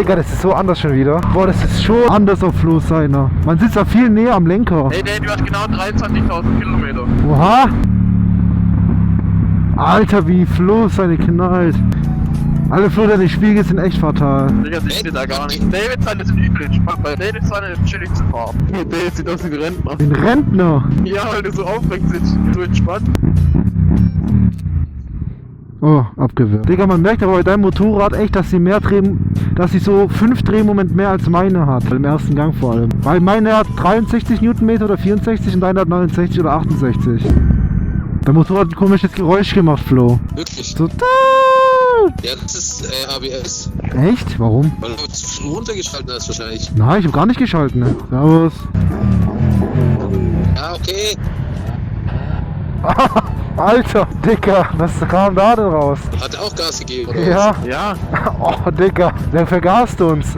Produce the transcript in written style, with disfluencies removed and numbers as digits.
Digga, das ist so anders schon wieder. Boah, das ist schon anders auf Flo seiner. Man sitzt da viel näher am Lenker. Hey, du hast genau 23.000 Kilometer. Oha. Alter, wie Flo seine knallt. Alle Flo, deine Spiegel sind echt fatal. Digga, ich sehe da gar nicht. David seine sind übel entspannt, weil David seine ist chillig zu fahren. David sieht aus wie ein Rentner. Den Rentner. Ja, weil du so aufrecht sitzt, so entspannt. Oh, abgewehrt. Digga, man merkt aber bei deinem Motorrad echt, dass sie so 5 Drehmoment mehr als meine hat. Im ersten Gang vor allem. Weil meine hat 63 Newtonmeter oder 64 und deine hat 69 oder 68. Dein Motorrad hat ein komisches Geräusch gemacht, Flo. Wirklich? So, Ja, das ist ABS. echt? Warum? Weil du zu früh runtergeschaltet hast wahrscheinlich. Nein, ich hab gar nicht geschalten. Ne? Servus. Ja, okay. Alter, Dicker, was kam da denn raus? Hat er auch Gas gegeben, oder Ja. Ja. Oh, Dicker, der vergast uns.